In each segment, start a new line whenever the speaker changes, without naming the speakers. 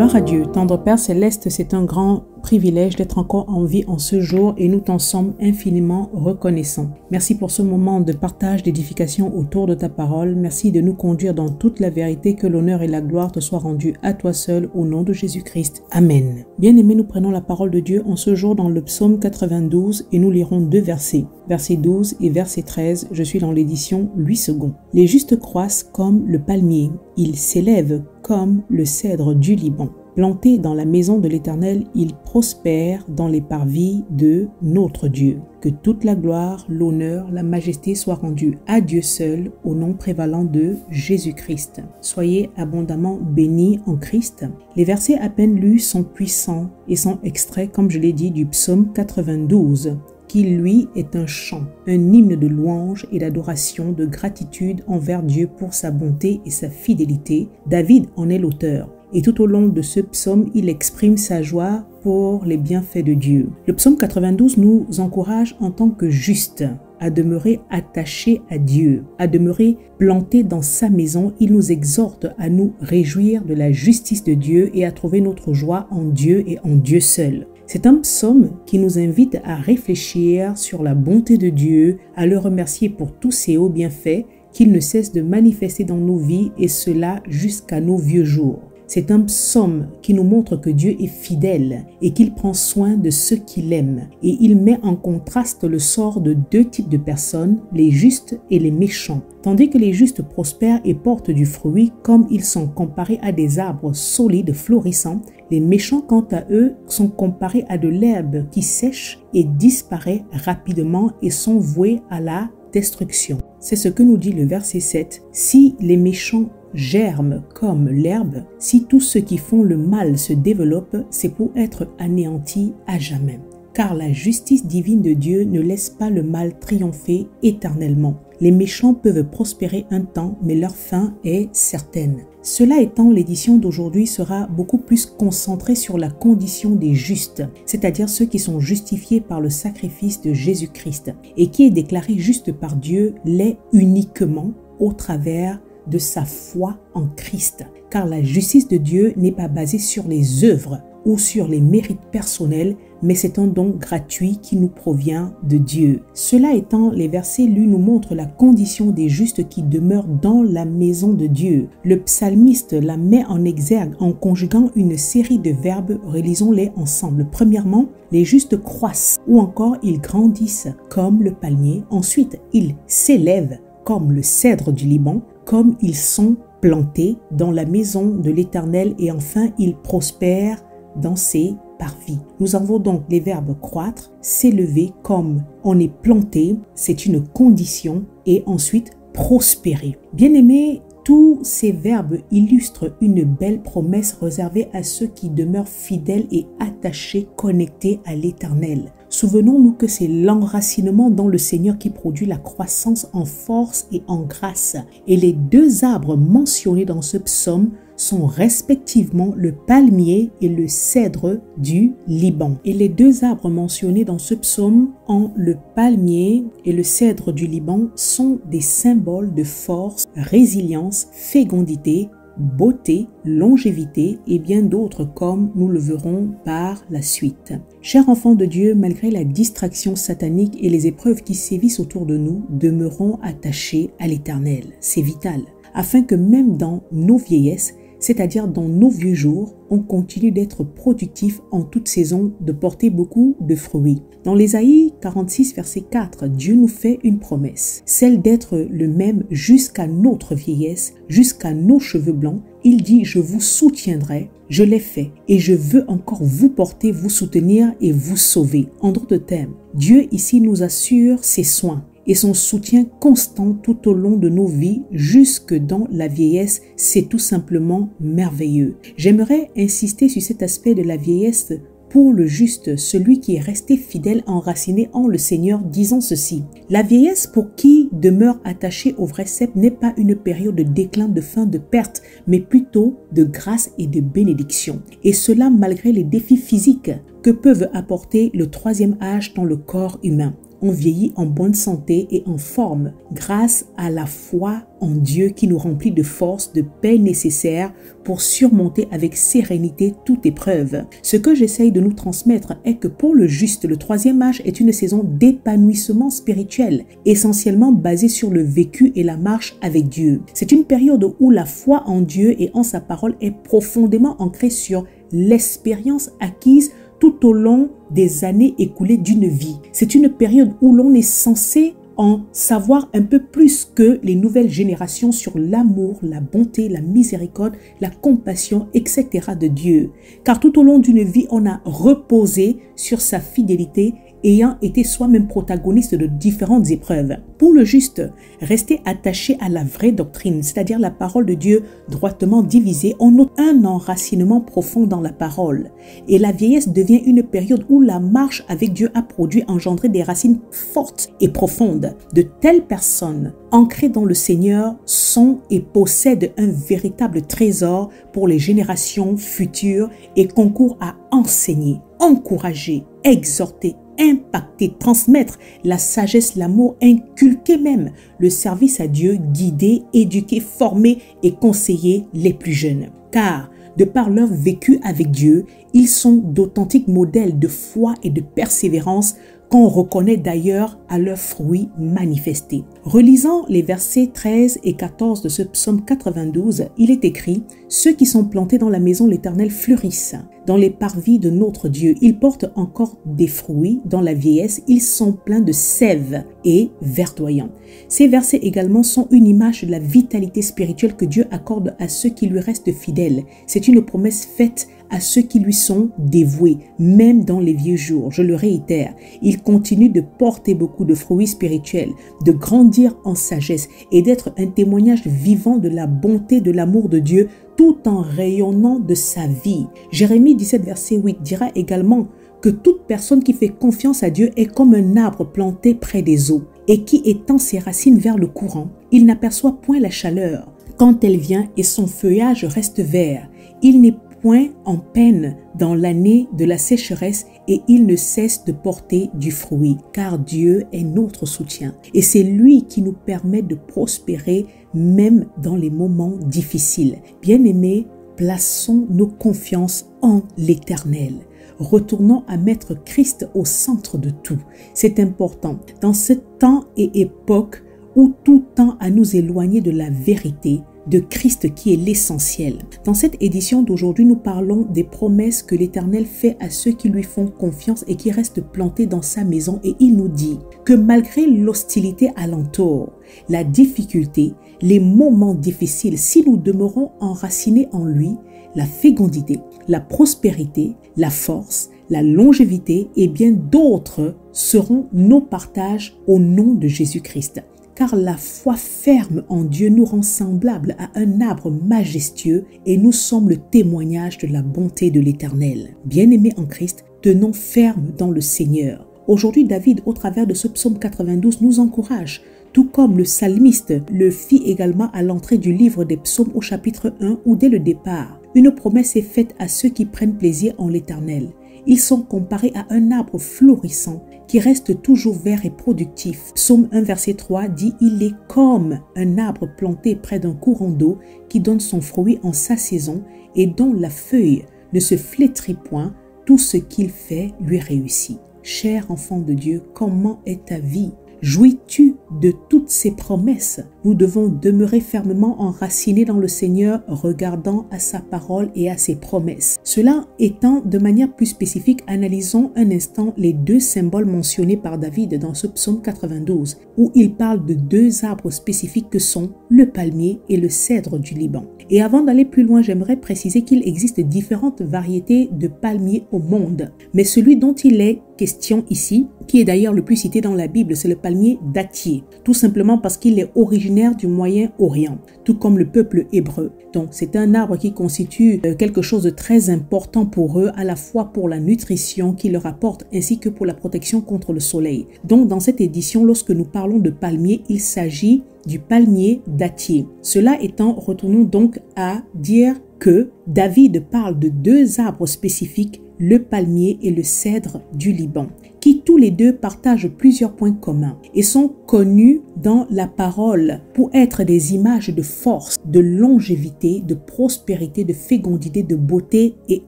Gloire à Dieu, tendre Père Céleste, c'est un grand privilège d'être encore en vie en ce jour et nous t'en sommes infiniment reconnaissants. Merci pour ce moment de partage, d'édification autour de ta parole. Merci de nous conduire dans toute la vérité, que l'honneur et la gloire te soient rendus à toi seul au nom de Jésus-Christ. Amen. Bien-aimés, nous prenons la parole de Dieu en ce jour dans le psaume 92 et nous lirons deux versets. Verset 12 et verset 13, je suis dans l'édition Louis II. Les justes croissent comme le palmier, ils s'élèvent comme le cèdre du Liban. Plantés dans la maison de l'Éternel, ils prospèrent dans les parvis de notre Dieu. Que toute la gloire, l'honneur, la majesté soient rendues à Dieu seul, au nom prévalant de Jésus-Christ. Soyez abondamment bénis en Christ. Les versets à peine lus sont puissants et sont extraits, comme je l'ai dit, du psaume 92. Qui lui est un chant, un hymne de louange et d'adoration, de gratitude envers Dieu pour sa bonté et sa fidélité. David en est l'auteur. Et tout au long de ce psaume, il exprime sa joie pour les bienfaits de Dieu. Le psaume 92 nous encourage en tant que justes à demeurer attachés à Dieu, à demeurer plantés dans sa maison. Il nous exhorte à nous réjouir de la justice de Dieu et à trouver notre joie en Dieu et en Dieu seul. C'est un psaume qui nous invite à réfléchir sur la bonté de Dieu, à le remercier pour tous ses hauts bienfaits qu'il ne cesse de manifester dans nos vies et cela jusqu'à nos vieux jours. C'est un psaume qui nous montre que Dieu est fidèle et qu'il prend soin de ceux qu'il aime. Et il met en contraste le sort de deux types de personnes, les justes et les méchants. Tandis que les justes prospèrent et portent du fruit, comme ils sont comparés à des arbres solides florissants, les méchants, quant à eux, sont comparés à de l'herbe qui sèche et disparaît rapidement et sont voués à la destruction. C'est ce que nous dit le verset 7. Si les méchants germent comme l'herbe, si tous ceux qui font le mal se développent, c'est pour être anéantis à jamais. Car la justice divine de Dieu ne laisse pas le mal triompher éternellement. Les méchants peuvent prospérer un temps, mais leur fin est certaine. Cela étant, l'édition d'aujourd'hui sera beaucoup plus concentrée sur la condition des justes, c'est-à-dire ceux qui sont justifiés par le sacrifice de Jésus-Christ et qui est déclaré juste par Dieu l'est uniquement au travers de sa foi en Christ. Car la justice de Dieu n'est pas basée sur les œuvres ou sur les mérites personnels, mais c'est un don gratuit qui nous provient de Dieu. Cela étant, les versets lus nous montrent la condition des justes qui demeurent dans la maison de Dieu. Le psalmiste la met en exergue en conjuguant une série de verbes, relisons-les ensemble. Premièrement, les justes croissent ou encore ils grandissent comme le palmier. Ensuite, ils s'élèvent comme le cèdre du Liban, comme ils sont plantés dans la maison de l'Éternel et enfin ils prospèrent dans ses parvis. Nous avons donc les verbes croître, s'élever comme on est planté, c'est une condition, et ensuite prospérer. Bien-aimés, tous ces verbes illustrent une belle promesse réservée à ceux qui demeurent fidèles et attachés, connectés à l'Éternel. Souvenons-nous que c'est l'enracinement dans le Seigneur qui produit la croissance en force et en grâce. Et les deux arbres mentionnés dans ce psaume sont respectivement le palmier et le cèdre du Liban. Et les deux arbres mentionnés dans ce psaume, le palmier et le cèdre du Liban, sont des symboles de force, résilience, fécondité, beauté, longévité et bien d'autres comme nous le verrons par la suite. Chers enfants de Dieu, malgré la distraction satanique et les épreuves qui sévissent autour de nous, demeurons attachés à l'Éternel. C'est vital, afin que même dans nos vieillesses, c'est-à-dire dans nos vieux jours, on continue d'être productif en toute saison, de porter beaucoup de fruits. Dans l'Ésaïe 46, verset 4, Dieu nous fait une promesse, celle d'être le même jusqu'à notre vieillesse, jusqu'à nos cheveux blancs. Il dit « Je vous soutiendrai, je l'ai fait, et je veux encore vous porter, vous soutenir et vous sauver. » En d'autres termes, Dieu ici nous assure ses soins et son soutien constant tout au long de nos vies jusque dans la vieillesse. C'est tout simplement merveilleux. J'aimerais insister sur cet aspect de la vieillesse pour le juste, celui qui est resté fidèle, enraciné en le Seigneur, disant ceci. La vieillesse pour qui demeure attaché au vrai cep n'est pas une période de déclin, de fin, de perte, mais plutôt de grâce et de bénédiction. Et cela malgré les défis physiques que peuvent apporter le troisième âge dans le corps humain. on vieillit en bonne santé et en forme grâce à la foi en Dieu qui nous remplit de force, de paix nécessaire pour surmonter avec sérénité toute épreuve. Ce que j'essaye de nous transmettre est que pour le juste, le troisième âge est une saison d'épanouissement spirituel, essentiellement basée sur le vécu et la marche avec Dieu. C'est une période où la foi en Dieu et en sa parole est profondément ancrée sur l'expérience acquise tout au long des années écoulées d'une vie. C'est une période où l'on est censé en savoir un peu plus que les nouvelles générations sur l'amour, la bonté, la miséricorde, la compassion, etc. de Dieu. Car tout au long d'une vie, on a reposé sur sa fidélité, ayant été soi-même protagoniste de différentes épreuves. Pour le juste, rester attaché à la vraie doctrine, c'est-à-dire la parole de Dieu droitement divisée, on note un enracinement profond dans la parole. Et la vieillesse devient une période où la marche avec Dieu a produit, engendré des racines fortes et profondes. De telles personnes, ancrées dans le Seigneur, sont et possèdent un véritable trésor pour les générations futures et concourent à enseigner, encourager, exhorter, impacter, transmettre la sagesse, l'amour, inculquer même le service à Dieu, guider, éduquer, former et conseiller les plus jeunes. Car de par leur vécu avec Dieu, ils sont d'authentiques modèles de foi et de persévérance qu'on reconnaît d'ailleurs à leurs fruits manifestés. Relisant les versets 13 et 14 de ce psaume 92, il est écrit « Ceux qui sont plantés dans la maison de l'Éternel fleurissent. Dans les parvis de notre Dieu, ils portent encore des fruits. Dans la vieillesse, ils sont pleins de sève et verdoyants. » Ces versets également sont une image de la vitalité spirituelle que Dieu accorde à ceux qui lui restent fidèles. C'est une promesse faite à ceux qui lui sont dévoués, même dans les vieux jours. Je le réitère, il continue de porter beaucoup de fruits spirituels, de grandir en sagesse et d'être un témoignage vivant de la bonté, de l'amour de Dieu, tout en rayonnant de sa vie. Jérémie 17, verset 8 dira également que toute personne qui fait confiance à Dieu est comme un arbre planté près des eaux et qui étend ses racines vers le courant. Il n'aperçoit point la chaleur quand elle vient et son feuillage reste vert. Il n'est point en peine dans l'année de la sécheresse et il ne cesse de porter du fruit, car Dieu est notre soutien. Et c'est lui qui nous permet de prospérer même dans les moments difficiles. Bien-aimés, plaçons nos confiances en l'Éternel. Retournons à mettre Christ au centre de tout. C'est important. Dans ce temps et époque où tout tend à nous éloigner de la vérité, de Christ qui est l'essentiel. Dans cette édition d'aujourd'hui, nous parlons des promesses que l'Éternel fait à ceux qui lui font confiance et qui restent plantés dans sa maison. Et il nous dit que malgré l'hostilité alentour, la difficulté, les moments difficiles, si nous demeurons enracinés en lui, la fécondité, la prospérité, la force, la longévité et bien d'autres seront nos partages au nom de Jésus-Christ. Car la foi ferme en Dieu nous rend semblables à un arbre majestueux et nous sommes le témoignage de la bonté de l'Éternel. Bien-aimés en Christ, tenons ferme dans le Seigneur. Aujourd'hui, David, au travers de ce psaume 92, nous encourage, tout comme le psalmiste le fit également à l'entrée du livre des psaumes au chapitre 1 où dès le départ, une promesse est faite à ceux qui prennent plaisir en l'Éternel. Ils sont comparés à un arbre florissant qui reste toujours vert et productif. Psaume 1 verset 3 dit « Il est comme un arbre planté près d'un courant d'eau qui donne son fruit en sa saison et dont la feuille ne se flétrit point, tout ce qu'il fait lui réussit. » Cher enfant de Dieu, comment est ta vie? Jouis-tu de toutes ces promesses? Nous devons demeurer fermement enracinés dans le Seigneur, regardant à sa parole et à ses promesses. Cela étant, de manière plus spécifique, analysons un instant les deux symboles mentionnés par David dans ce psaume 92, où il parle de deux arbres spécifiques que sont le palmier et le cèdre du Liban. Et avant d'aller plus loin, j'aimerais préciser qu'il existe différentes variétés de palmiers au monde. Mais celui dont il est question ici, qui est d'ailleurs le plus cité dans la Bible, c'est le palmier dattier, tout simplement parce qu'il est originaire du Moyen-Orient, tout comme le peuple hébreu. Donc c'est un arbre qui constitue quelque chose de très important pour eux, à la fois pour la nutrition qu'il leur apporte, ainsi que pour la protection contre le soleil. Donc dans cette édition, lorsque nous parlons de palmier, il s'agit du palmier dattier. Cela étant, retournons donc à dire que David parle de deux arbres spécifiques le palmier et le cèdre du Liban, qui tous les deux partagent plusieurs points communs et sont connus dans la parole pour être des images de force, de longévité, de prospérité, de fécondité, de beauté et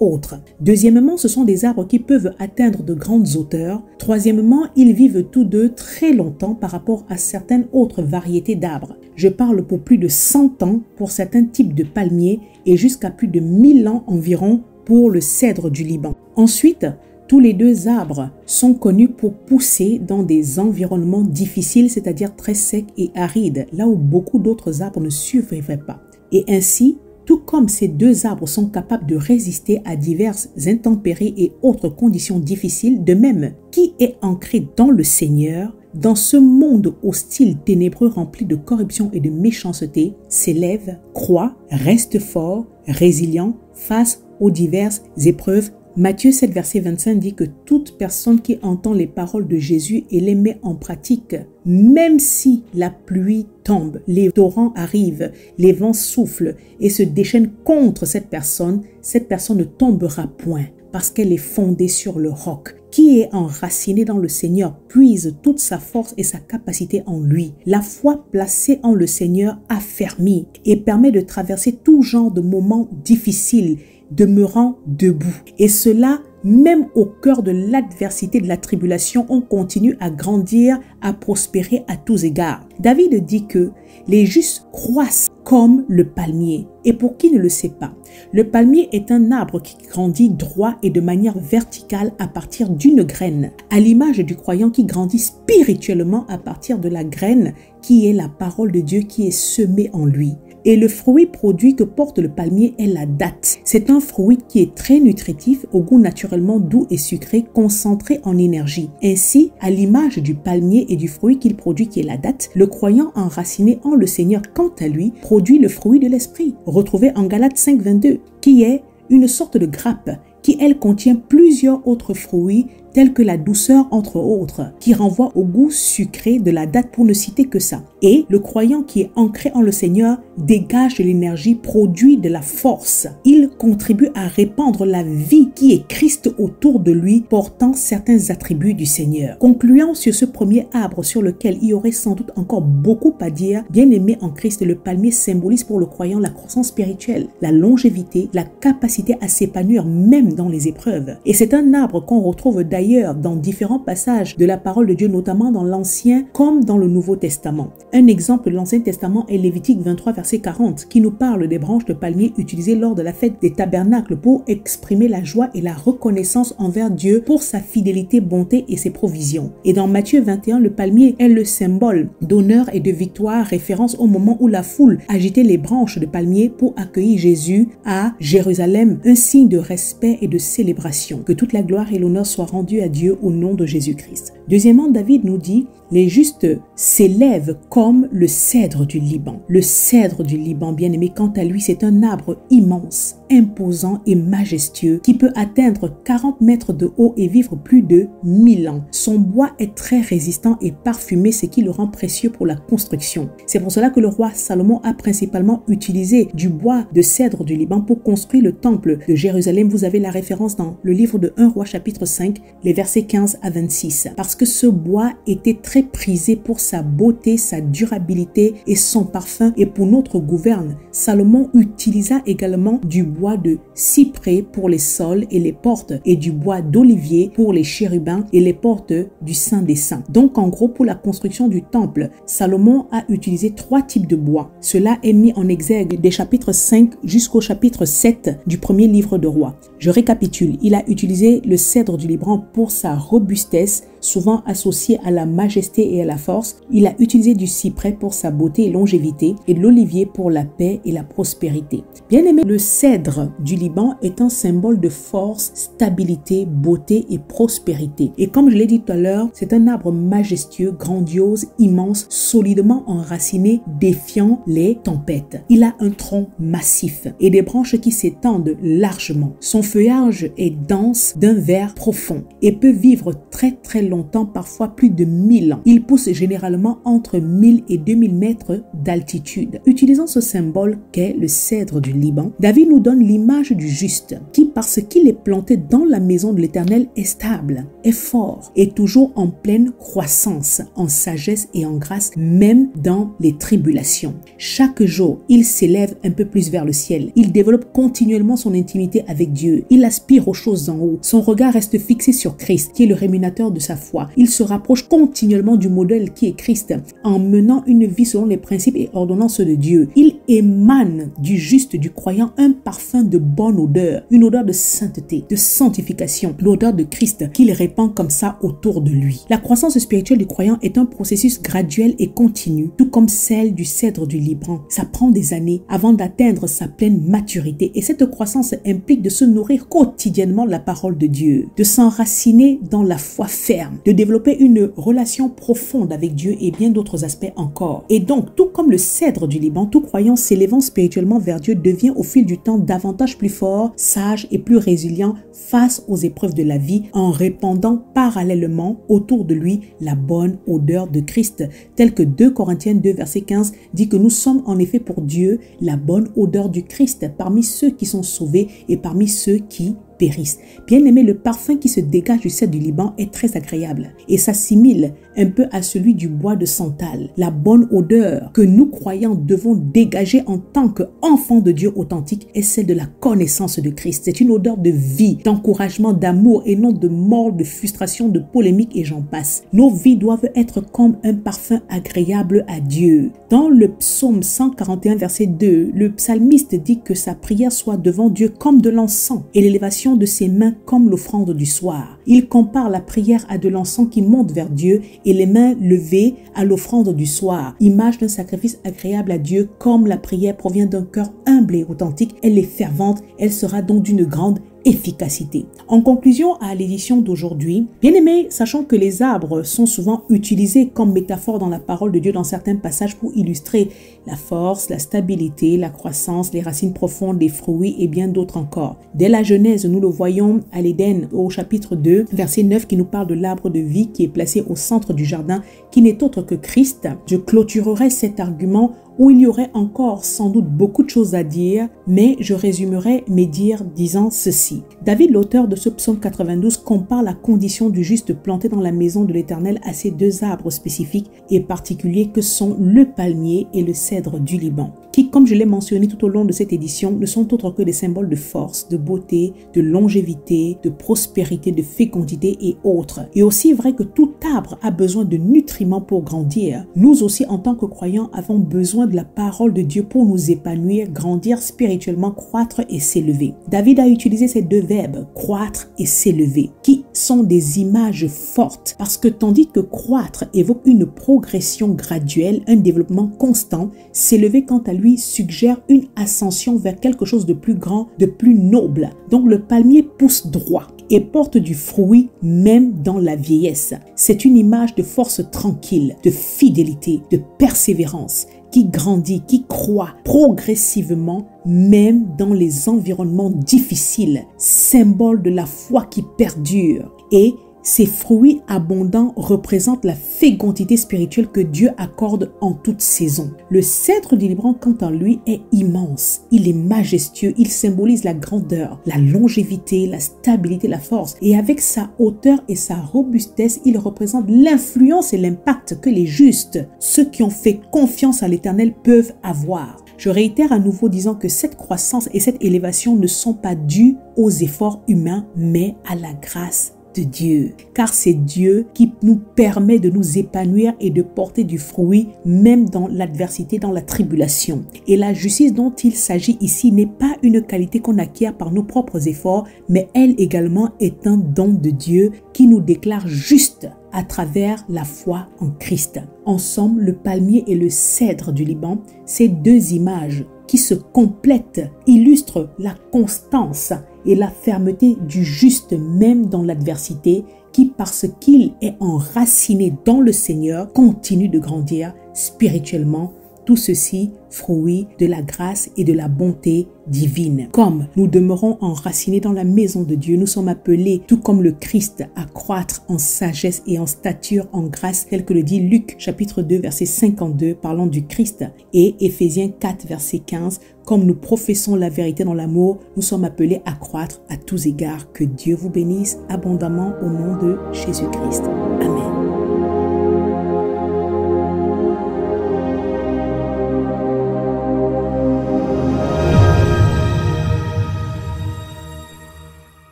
autres. Deuxièmement, ce sont des arbres qui peuvent atteindre de grandes hauteurs. Troisièmement, ils vivent tous deux très longtemps par rapport à certaines autres variétés d'arbres. Je parle pour plus de 100 ans pour certains types de palmiers et jusqu'à plus de 1000 ans environ pour le cèdre du Liban. Ensuite, tous les deux arbres sont connus pour pousser dans des environnements difficiles, c'est-à-dire très secs et arides, là où beaucoup d'autres arbres ne survivraient pas. Et ainsi, tout comme ces deux arbres sont capables de résister à diverses intempéries et autres conditions difficiles, de même, qui est ancré dans le Seigneur, dans ce monde hostile, ténébreux, rempli de corruption et de méchanceté, s'élève, croit, reste fort, résilient face aux diverses épreuves. Matthieu 7, verset 25 dit que toute personne qui entend les paroles de Jésus et les met en pratique, même si la pluie tombe, les torrents arrivent, les vents soufflent et se déchaînent contre cette personne ne tombera point parce qu'elle est fondée sur le roc. Qui est enraciné dans le Seigneur puise toute sa force et sa capacité en lui. La foi placée en le Seigneur affermit et permet de traverser tout genre de moments difficiles, demeurant debout. Et cela, même au cœur de l'adversité, de la tribulation, on continue à grandir, à prospérer à tous égards. David dit que les justes croissent comme le palmier. Et pour qui ne le sait pas, le palmier est un arbre qui grandit droit et de manière verticale à partir d'une graine, à l'image du croyant qui grandit spirituellement à partir de la graine qui est la parole de Dieu qui est semée en lui. Et le fruit produit que porte le palmier est la datte. C'est un fruit qui est très nutritif, au goût naturellement doux et sucré, concentré en énergie. Ainsi, à l'image du palmier et du fruit qu'il produit qui est la datte, le croyant enraciné en le Seigneur, quant à lui, produit le fruit de l'esprit, retrouvé en Galates 5, 22, qui est une sorte de grappe qui, elle, contient plusieurs autres fruits tels que la douceur entre autres, qui renvoie au goût sucré de la datte pour ne citer que ça. Et le croyant qui est ancré en le Seigneur dégage de l'énergie, produit de la force. Il contribue à répandre la vie qui est Christ autour de lui, portant certains attributs du Seigneur. Concluant sur ce premier arbre sur lequel il y aurait sans doute encore beaucoup à dire, bien aimé en Christ, le palmier symbolise pour le croyant la croissance spirituelle, la longévité, la capacité à s'épanouir même dans les épreuves. Et c'est un arbre qu'on retrouve d'ailleurs dans différents passages de la parole de Dieu, notamment dans l'Ancien comme dans le Nouveau Testament. Un exemple de l'Ancien Testament est Lévitique 23, verset 40, qui nous parle des branches de palmier utilisées lors de la fête des tabernacles pour exprimer la joie et la reconnaissance envers Dieu pour sa fidélité, bonté et ses provisions. Et dans Matthieu 21, le palmier est le symbole d'honneur et de victoire, référence au moment où la foule agitait les branches de palmier pour accueillir Jésus à Jérusalem, un signe de respect et de célébration. Que toute la gloire et l'honneur soient rendus à Dieu au nom de Jésus-Christ. Deuxièmement, David nous dit, les justes s'élèvent comme le cèdre du Liban. Le cèdre du Liban, bien aimé, quant à lui, c'est un arbre immense, imposant et majestueux qui peut atteindre 40 mètres de haut et vivre plus de 1000 ans. Son bois est très résistant et parfumé, ce qui le rend précieux pour la construction. C'est pour cela que le roi Salomon a principalement utilisé du bois de cèdre du Liban pour construire le temple de Jérusalem. Vous avez la référence dans le livre de 1 Roi chapitre 5, les versets 15 à 26. Parce que ce bois était très prisé pour sa beauté, sa durabilité et son parfum. Et pour notre gouverne, Salomon utilisa également du bois de cyprès pour les sols et les portes et du bois d'olivier pour les chérubins et les portes du Saint des Saints. Donc en gros, pour la construction du temple, Salomon a utilisé 3 types de bois. Cela est mis en exergue des chapitres 5 jusqu'au chapitre 7 du premier livre de Rois. Je récapitule, il a utilisé le cèdre du Liban pour sa robustesse, souvent associé à la majesté et à la force. Il a utilisé du cyprès pour sa beauté et longévité et de l'olivier pour la paix et la prospérité. Bien aimé, le cèdre du Liban est un symbole de force, stabilité, beauté et prospérité. Et comme je l'ai dit tout à l'heure, c'est un arbre majestueux, grandiose, immense, solidement enraciné, défiant les tempêtes. Il a un tronc massif et des branches qui s'étendent largement. Son feuillage est dense d'un vert profond et peut vivre très longtemps, parfois plus de 1000 ans. Il pousse généralement entre 1000 et 2000 mètres d'altitude. Utilisant ce symbole qu'est le cèdre du Liban, David nous donne l'image du juste qui, parce qu'il est planté dans la maison de l'Éternel, est stable, est fort, est toujours en pleine croissance, en sagesse et en grâce, même dans les tribulations. Chaque jour, il s'élève un peu plus vers le ciel. Il développe continuellement son intimité avec Dieu. Il aspire aux choses en haut. Son regard reste fixé sur Christ, qui est le rémunérateur de sa foi. Il se rapproche continuellement du modèle qui est Christ, en menant une vie selon les principes et ordonnances de Dieu. Il émane du juste, du croyant, un parfum de bonne odeur, une odeur de sainteté, de sanctification, l'odeur de Christ qu'il répand comme ça autour de lui. La croissance spirituelle du croyant est un processus graduel et continu, tout comme celle du cèdre du Liban. Ça prend des années avant d'atteindre sa pleine maturité et cette croissance implique de se nourrir quotidiennement de la parole de Dieu, de s'enraciner dans la foi ferme, de développer une relation profonde avec Dieu et bien d'autres aspects encore. Et donc, tout comme le cèdre du Liban, tout croyant s'élevant spirituellement vers Dieu devient au fil du temps davantage plus fort, sage et plus résilient face aux épreuves de la vie en répandant parallèlement autour de lui la bonne odeur de Christ, tel que 2 Corinthiens 2 verset 15 dit que nous sommes en effet pour Dieu la bonne odeur du Christ parmi ceux qui sont sauvés et parmi ceux qui périssent. Bien aimé, le parfum qui se dégage du cèdre du Liban est très agréable et s'assimile un peu à celui du bois de santal. La bonne odeur que nous croyants devons dégager en tant qu'enfants de Dieu authentique est celle de la connaissance de Christ. C'est une odeur de vie, d'encouragement, d'amour et non de mort, de frustration, de polémique et j'en passe. Nos vies doivent être comme un parfum agréable à Dieu. Dans le psaume 141 verset 2, le psalmiste dit que sa prière soit devant Dieu comme de l'encens et l'élévation de ses mains comme l'offrande du soir. Il compare la prière à de l'encens qui monte vers Dieu et les mains levées à l'offrande du soir, image d'un sacrifice agréable à Dieu. Comme la prière provient d'un cœur humble et authentique, elle est fervente, elle sera donc d'une grande efficacité. En conclusion à l'édition d'aujourd'hui, bien aimé, sachant que les arbres sont souvent utilisés comme métaphore dans la parole de Dieu dans certains passages pour illustrer la force, la stabilité, la croissance, les racines profondes, les fruits et bien d'autres encore. Dès la Genèse, nous le voyons à l'Éden au chapitre 2, verset 9 qui nous parle de l'arbre de vie qui est placé au centre du jardin, qui n'est autre que Christ. Je clôturerai cet argument où il y aurait encore sans doute beaucoup de choses à dire, mais je résumerai mes dires disant ceci. David, l'auteur de ce psaume 92, compare la condition du juste planté dans la maison de l'Éternel à ces 2 arbres spécifiques et particuliers que sont le palmier et le cèdre du Liban, qui, comme je l'ai mentionné tout au long de cette édition, ne sont autres que des symboles de force, de beauté, de longévité, de prospérité, de fécondité et autres. Et aussi vrai que tout arbre a besoin de nutriments pour grandir, nous aussi en tant que croyants avons besoin de la parole de Dieu pour nous épanouir, grandir spirituellement, croître et s'élever. David a utilisé ces 2 verbes, croître et s'élever, qui sont des images fortes parce que tandis que croître évoque une progression graduelle, un développement constant, s'élever quant à lui suggère une ascension vers quelque chose de plus grand, de plus noble. Donc le palmier pousse droit et porte du fruit même dans la vieillesse. C'est une image de force tranquille, de fidélité, de persévérance, qui grandit, qui croît progressivement, même dans les environnements difficiles, symbole de la foi qui perdure. Et ces fruits abondants représentent la fécondité spirituelle que Dieu accorde en toute saison. Le cèdre du Liban, quant à lui, est immense. Il est majestueux. Il symbolise la grandeur, la longévité, la stabilité, la force. Et avec sa hauteur et sa robustesse, il représente l'influence et l'impact que les justes, ceux qui ont fait confiance à l'Éternel, peuvent avoir. Je réitère à nouveau disant que cette croissance et cette élévation ne sont pas dues aux efforts humains, mais à la grâce de Dieu, car c'est Dieu qui nous permet de nous épanouir et de porter du fruit même dans l'adversité, dans la tribulation. Et la justice dont il s'agit ici n'est pas une qualité qu'on acquiert par nos propres efforts, mais elle également est un don de Dieu qui nous déclare justes à travers la foi en Christ. Ensemble, le palmier et le cèdre du Liban, ces 2 images qui se complètent, illustrent la constance et la fermeté du juste même dans l'adversité, qui parce qu'il est enraciné dans le Seigneur continue de grandir spirituellement Tout ceci, fruit de la grâce et de la bonté divine. Comme nous demeurons enracinés dans la maison de Dieu, nous sommes appelés, tout comme le Christ, à croître en sagesse et en stature, en grâce, tel que le dit Luc chapitre 2 verset 52 parlant du Christ, et Éphésiens 4 verset 15, comme nous professons la vérité dans l'amour, nous sommes appelés à croître à tous égards. Que Dieu vous bénisse abondamment au nom de Jésus-Christ. Amen.